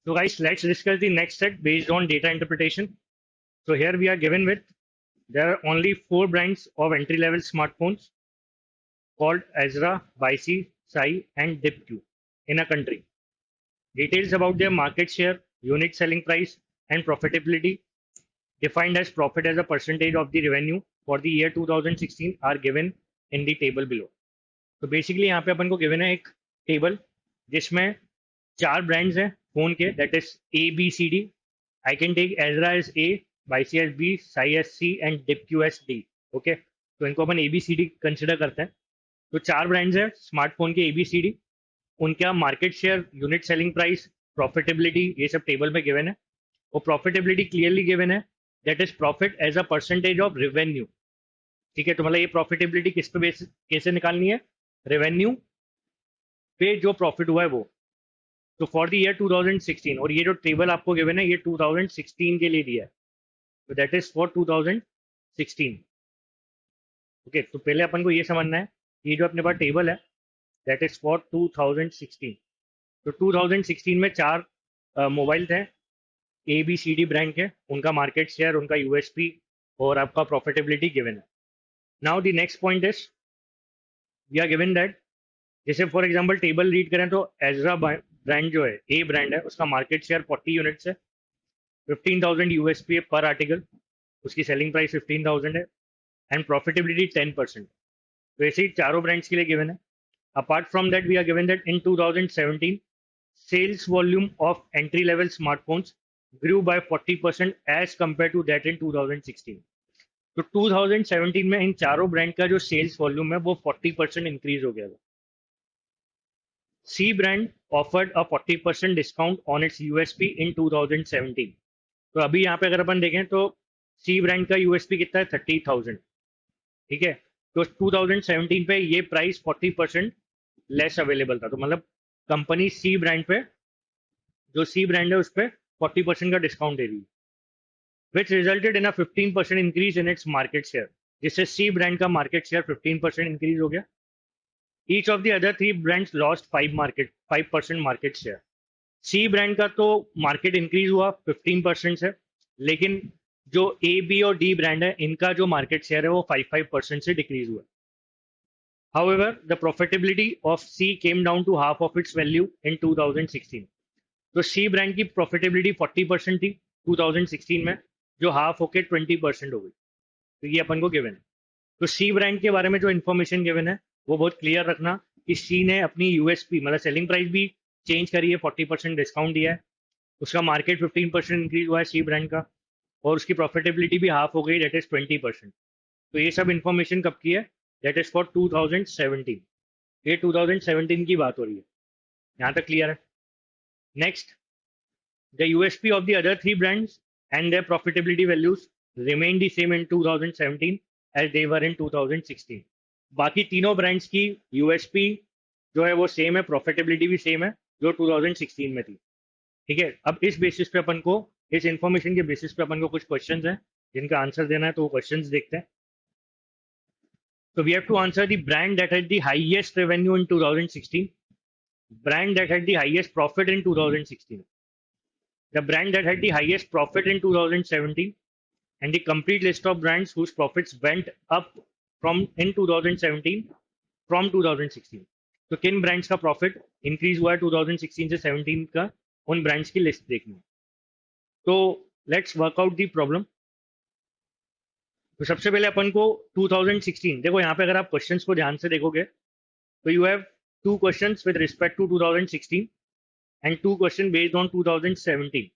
So guys, let's discuss the next set based on data interpretation. So here we are given with, there are only 4 brands of entry-level smartphones called Ezra, Bici, Sai and DipQ in a country. Details about their market share, unit selling price and profitability defined as profit as a percentage of the revenue for the year 2016 are given in the table below. तो basically यहाँ पे अपन को given है एक table जिसमें 4 brands हैं phone के, that is ABCD. I can take Ezra as A, बाइसी as B, Sai as C and डिपक्यू एज D. ओके, तो इनको अपन ABCD कंसिडर करते हैं. तो 4 ब्रांड्स हैं स्मार्टफोन के ABCD, उनका market share, unit selling price, profitability, ये सब टेबल में गिवन है. और प्रॉफिटेबिलिटी क्लियरली गिवन है, that is profit as a percentage of revenue. ठीक है, तो मतलब ये प्रॉफिटेबिलिटी किस पे बेस कैसे निकालनी है, रेवेन्यू पे जो प्रॉफिट हुआ है वो. तो फॉर द ईयर 2016, और ये जो टेबल आपको गिवन है ये 2016 के लिए दिया है, तो दैट इज फॉर 2016. ओके, तो पहले अपन को ये समझना है ये जो अपने पास टेबल है दैट इज फॉर 2016. तो 2016 में 4 मोबाइल थे ABCD ब्रांड के, उनका मार्केट शेयर, उनका USP और आपका प्रॉफिटेबिलिटी गिवन है. Now the next point is we are given that, जैसे फॉर एग्जांपल टेबल रीड करें तो एजरा ब्रांड जो है, A ब्रांड है, उसका मार्केट शेयर 40 यूनिट्स है, 15,000 USP है पर आर्टिकल, उसकी सेलिंग प्राइस 15,000 है एंड प्रॉफिटेबिलिटी 10%. तो ऐसे ही चारों ब्रांड्स के लिए गिवन है. Apart from that we are given that in 2017 sales volume of entry level smartphones grew by 40% as compared to that in 2016. तो 2017 में इन चारों ब्रांड का जो सेल्स वॉल्यूम है वो 40% इंक्रीज हो गया था. C brand offered a 40% discount on its USP in 2017. तो अभी यहाँ पे अगर अपन देखें तो C ब्रांड का USP कितना है, 30,000. ठीक है, तो 2017 पे ये प्राइस 40% लेस अवेलेबल था. तो मतलब कंपनी C ब्रांड पे, जो C ब्रांड है उस पर 40% का डिस्काउंट दे रही है, विच resulted in a 15% increase in its market share, जिससे C ब्रांड का मार्केट शेयर 15% इंक्रीज हो गया. Each of the other 3 brands lost 5% market share. C brand का तो मार्केट इंक्रीज हुआ 15% से, लेकिन जो A, B और D ब्रांड है इनका जो मार्केट शेयर है वो 5% से डिक्रीज हुआ. However, the profitability of C came down to half of its value in 2016. तो C ब्रांड की प्रॉफिटेबिलिटी 40% थी 2016 में, जो हाफ होके 20% हो गई. तो ये अपन को गिवन है. तो C ब्रांड के बारे में जो इन्फॉर्मेशन गिवन है वो बहुत क्लियर रखना कि C ने अपनी USP मतलब सेलिंग प्राइस भी चेंज करी है, 40% डिस्काउंट दिया है, उसका मार्केट 15% इंक्रीज हुआ है C ब्रांड का, और उसकी प्रॉफिटेबिलिटी भी हाफ हो गई, दैट इज 20%. तो ये सब इन्फॉर्मेशन कब की है, दैट इज फॉर 2017. ये 2017 की बात हो रही है, यहाँ तक क्लियर है. Next, the USP of the other 3 brands and their profitability values remained the same in 2017 as they were in 2016. बाकी तीनों ब्रांड्स की USP जो है वो सेम है, प्रॉफिटेबिलिटी भी सेम है जो 2016 में थी. ठीक है, अब इस बेसिस पे अपन को, इस इंफॉर्मेशन के बेसिस पे अपन को कुछ क्वेश्चंस हैं जिनका आंसर देना है, तो वो क्वेश्चंस देखते हैं. So we have to answer the brand that had the highest revenue in 2016, brand that had the highest profit in 2016, the brand that had the highest profit in 2017, and the complete list of brands whose profits went up from in 2017 from 2016. तो किन brands का profit increase हुआ है 2016 से 17 का, उन brands की list देखनी है. तो let's work out the problem. तो सबसे पहले अपन को 2016, देखो यहाँ पे अगर आप क्वेश्चंस को ध्यान से देखोगे तो you have 2 questions with respect to 2016 and 2 question based on 2017.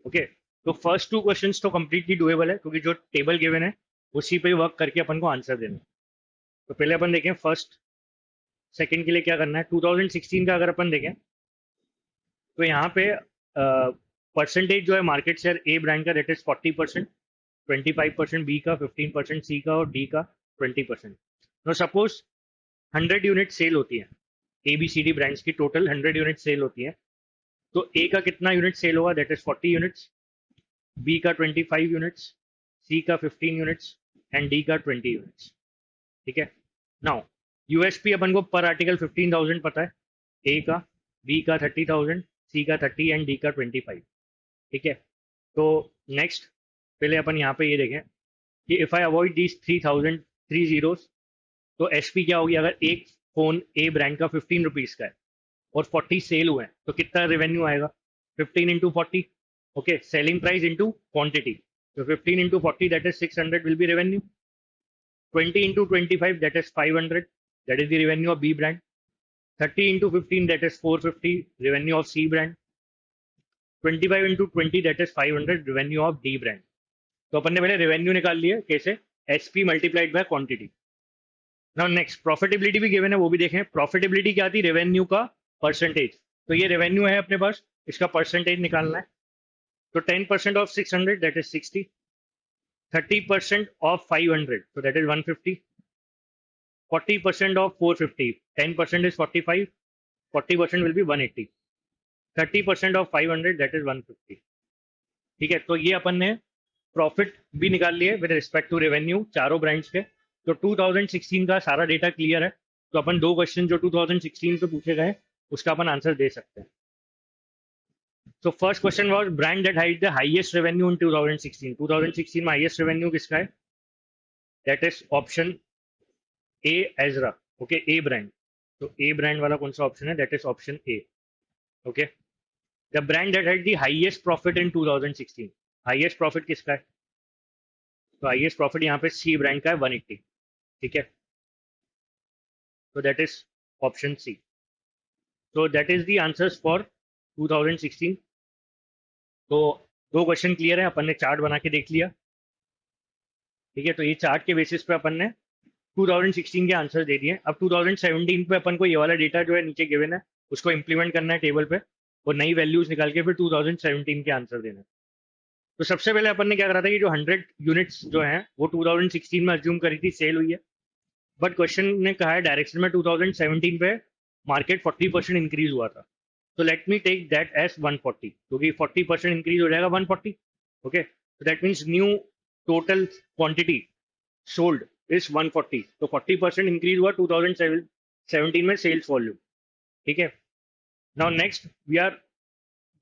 Okay, तो फर्स्ट 2 क्वेश्चंस तो कंप्लीटली डुएबल है क्योंकि जो टेबल गिवन है उसी पे वर्क करके अपन को आंसर देना है. तो पहले अपन देखें फर्स्ट सेकंड के लिए क्या करना है. 2016 का अगर अपन देखें तो यहाँ पे परसेंटेज जो है मार्केट शेयर A ब्रांड का दैट इज 40%, 25% B का, 15% C का और D का 20%. नो सपोज 100 यूनिट सेल होती है, ABCD ब्रांड्स की टोटल 100 यूनिट सेल होती है, तो A का कितना यूनिट सेल होगा, दैट इज 40 यूनिट्स, B का 25 यूनिट्स, C का 15 यूनिट्स एंड D का 20 यूनिट्स. ठीक है, नाउ USP अपन को पर आर्टिकल 15,000 पता है A का, B का 30,000, सी का 30 एंड डी का 25। ठीक है, तो नेक्स्ट पहले अपन यहाँ पे ये देखें कि if I avoid these 3000 three zeros, तो एसपी क्या होगी? अगर एक फोन ए ब्रांड का 15 रुपीज का है और 40 सेल हुए हैं तो कितना रेवेन्यू आएगा? 15 into 40। Okay, selling price into quantity, तो 15 into 40 that is 600 will be revenue. 20 into 25 that is 500, that is the revenue of B brand. 30 into 15 that is 450 revenue of C brand. 25 into 20 that is 500 revenue of D brand. तो अपन ने पहले revenue निकाल लिया कैसे? SP multiplied by quantity. Now next profitability भी given है, वो भी देखें। प्रॉफिटेबिलिटी क्या थी? रेवेन्यू का परसेंटेज। तो ये रेवेन्यू है अपने पास, इसका परसेंटेज निकालना है। तो 10% of 600 that is 60, 30% of 500 so that is 150, 40% of 450, 10% is 45, 40% will be 180, 30% of 500 that is 150। ठीक है, तो ये अपन ने प्रॉफिट भी निकाल लिए विद रिस्पेक्ट टू रेवेन्यू चारों ब्रांड्स के। तो 2016 का सारा डेटा क्लियर है, तो अपन दो क्वेश्चन जो 2016 पे पूछे गए उसका अपन आंसर दे सकते हैं। So first question was brand that had the highest revenue in 2016। 2016 में highest revenue किसका है? That is option A, Ezra। Okay, A brand। तो A brand वाला कौन सा ऑप्शन है? That is option A। Okay, the brand that had the highest profit in 2016। highest profit किसका है? तो highest profit यहाँ पे C brand का है 180। ठीक है, so that is option C। So that is the answers for 2016। तो दो क्वेश्चन क्लियर है, अपन ने चार्ट बना के देख लिया। ठीक है, तो ये चार्ट के बेसिस पे अपन ने 2016 के आंसर दे दिए। अब 2017 पे अपन को ये वाला डेटा जो है नीचे गिवन है उसको इंप्लीमेंट करना है टेबल पे और नई वैल्यूज निकाल के फिर 2017 के आंसर देना है। तो सबसे पहले अपन ने क्या करा था कि जो 100 यूनिट्स जो हैं वो 2016 में अज्यूम करी थी सेल हुई है, बट क्वेश्चन ने कहा है डायरेक्शन में 2017 पे मार्केट 40% इंक्रीज हुआ था। तो let me take that as 140, क्योंकि 40% इंक्रीज हो जाएगा 140। ओके, तो that means new total quantity sold is 140। तो 40% इंक्रीज हुआ 2017 में सेल्स वॉल्यूम। ठीक है, now next we are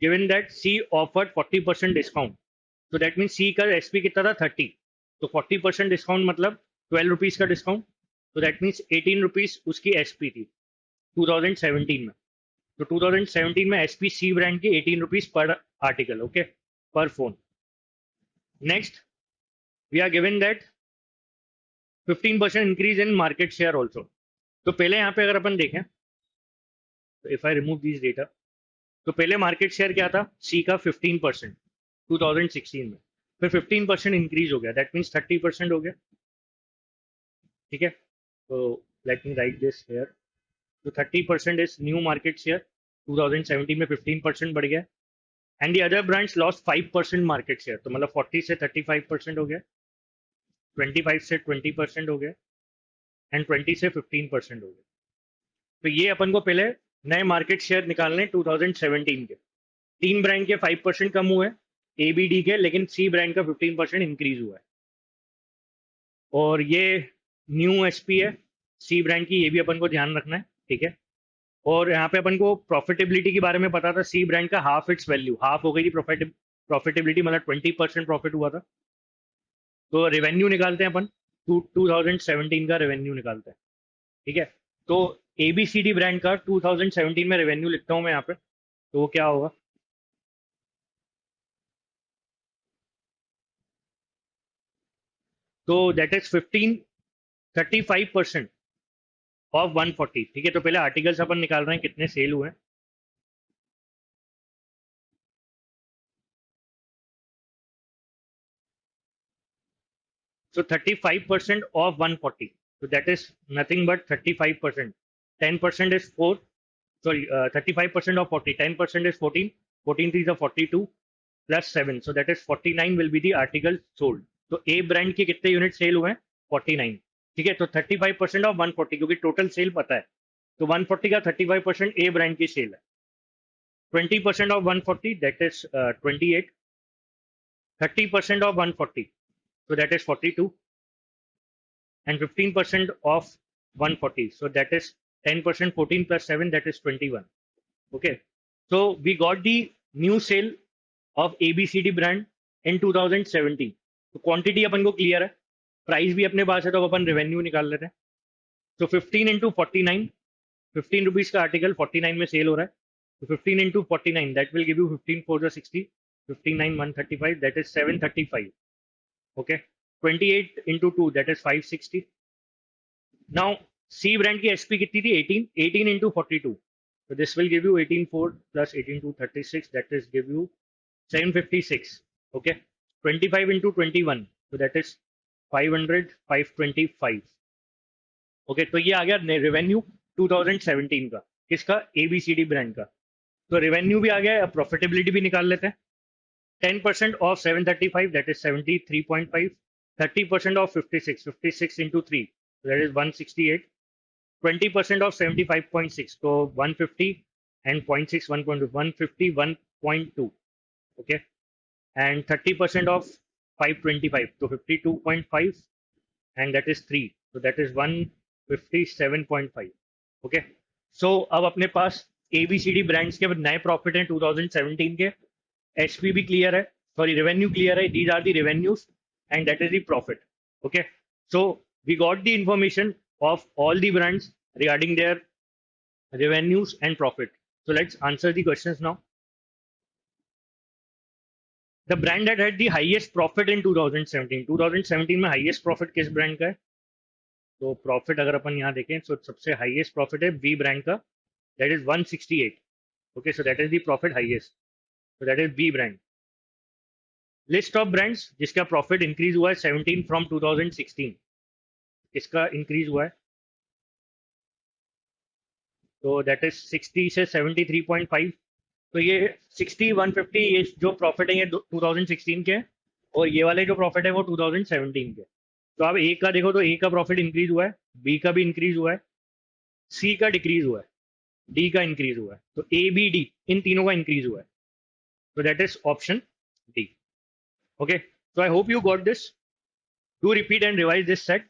given that C offered 40% discount. तो दैट मीन्स सी का एसपी कितना था? 30। तो 40% डिस्काउंट मतलब 12 रुपीज का डिस्काउंट। तो दैट मीन्स 18 रुपीज उसकी एसपी थी 2017 में। तो 2017 में एसपी सी ब्रांड की 18 rupees per article. Okay, per phone. Next we are given that 15% increase in market share also. तो पहले यहाँ पे अगर अपन देखें तो if I remove this data, तो पहले मार्केट शेयर क्या था? सी का 15% 2016 में, फिर 15% इंक्रीज हो गया, दैट मीन्स 30% हो गया। ठीक है, तो let me right this here. तो 30% इज न्यू मार्केट शेयर, 2017 में 15% बढ़ गया। And the other brands lost 5% market share, तो मतलब 40 से 35% हो गया, 25 से 20% हो गया एंड 20 से 15% हो गया। तो ये अपन को पहले नए मार्केट शेयर निकालने 2017 के। तीन ब्रांड के 5% कम हुए ए बी डी के, लेकिन सी ब्रांड का 15% इंक्रीज हुआ है। और ये न्यू एसपी है सी ब्रांड की, ये भी अपन को ध्यान रखना है। ठीक है, और यहाँ पे अपन को प्रॉफिटेबिलिटी के बारे में पता था, सी ब्रांड का हाफ इट्स वैल्यू, हाफ हो गई थी प्रॉफिटेबिलिटी, मतलब 20% प्रॉफिट हुआ था। तो रेवेन्यू निकालते हैं अपन, 2017 का रेवेन्यू निकालते हैं। ठीक है, तो एबीसीडी ब्रांड का 2017 में रेवेन्यू लिखता हूं मैं यहाँ पे, तो वो क्या होगा? तो दैट इज 35% ऑफ 140। ठीक है, तो पहले आर्टिकल्स अपन निकाल रहे हैं कितने सेल हुए हैं। So 35% of 140. So that is nothing but 35%. 10% is 4. Sorry, 35% of 40. 10% is 14. 14 is 42 plus 7. So that is 49 will be the article sold. तो A brand के कितने यूनिट सेल हुए हैं? 49। ठीक है, तो 35% ऑफ 140, क्योंकि टोटल सेल पता है, तो 140 का 35% A ब्रांड की सेल है। 20% of 140 that is 28। 30% of 140 so that is 42, and 15% of 140 so that is 10%, 14 plus 7 that is 21। okay, So we got the new sale of ABCD brand in 2017. तो quantity अपन को clear है, price भी अपने पास है, तो अब अपन रेवेन्यू निकाल लेते हैं. तो 15 इंटू 49, 15 रुपीज का आर्टिकल 49 में सेल हो रहा है. तो 15 into 49 that will give you 15 4 60, 15 9 135 that is 735. Okay, 28 into 2 that is 560. Now see brand की एसपी कितनी थी? 18. 18 into 42, so this will give you 18 4 plus 18 2 36, that is give you 756. Okay, 25 into 21, so that is 500 525. Okay, तो ये आ गया revenue 2017 का. किसका? ABCD brand का. तो रेवेन्यू भी आ गया, अब प्रॉफिटेबिलिटी भी निकाल लेते हैं. 10% of 735 that is 73.5. 30% of 56, 56 into 3 that is 168. 20% of 75.6, so 150, and 0.6 1.2, 150 1.2. Okay, and 30% of 525, so 52.5, and that is 3, so that is 157.5. Okay, so अब अपने पास ABCD ब्रांड्स के नए प्रॉफिट हैं 2017 के. एसपी भी क्लियर है, सॉरी रेवेन्यू क्लियर है. These are the revenues and that is the profit. Okay, so we got the information of all the brands regarding their revenues and profit. So let's answer the questions now. The brand that had the highest profit in 2017. 2017 में highest profit किस brand का है? तो profit अगर अपन यहाँ देखें, so सबसे highest profit है V brand का, that is 168. Okay, so that is the profit highest. So that is V brand. List of brands जिसका profit increase हुआ है 17 from 2016. किसका increase हुआ है? तो दैट इज 60 से 73.5. तो ये 60 150 ये जो प्रॉफिट है ये 2016 के, और ये वाले जो प्रॉफिट है वो 2017 के. तो आप ए का देखो तो ए का प्रॉफिट इंक्रीज हुआ है, बी का भी इंक्रीज हुआ है, सी का डिक्रीज हुआ है, डी का इंक्रीज हुआ है. तो ए बी डी इन तीनों का इंक्रीज हुआ है. तो that is option D. Okay, so I hope you got this. Do repeat and revise this set,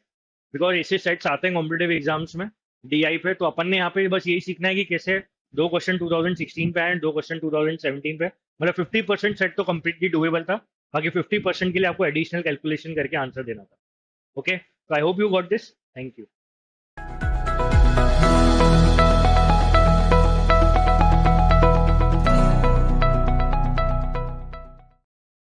because ऐसे सेट्स आते हैं कॉम्पिटेटिव एग्जाम्स में डीआई पे. तो अपन ने यहाँ पे बस यही सीखना है कि कैसे 2 क्वेश्चन 2016 पे एंड 2 क्वेश्चन 2017 पे. मतलब 50% सेट तो कंप्लीटली डुएबल था, बाकी 50% के लिए आपको एडिशनल कैलकुलेशन करके आंसर देना था. ओके, तो I hope you got this. Thank you.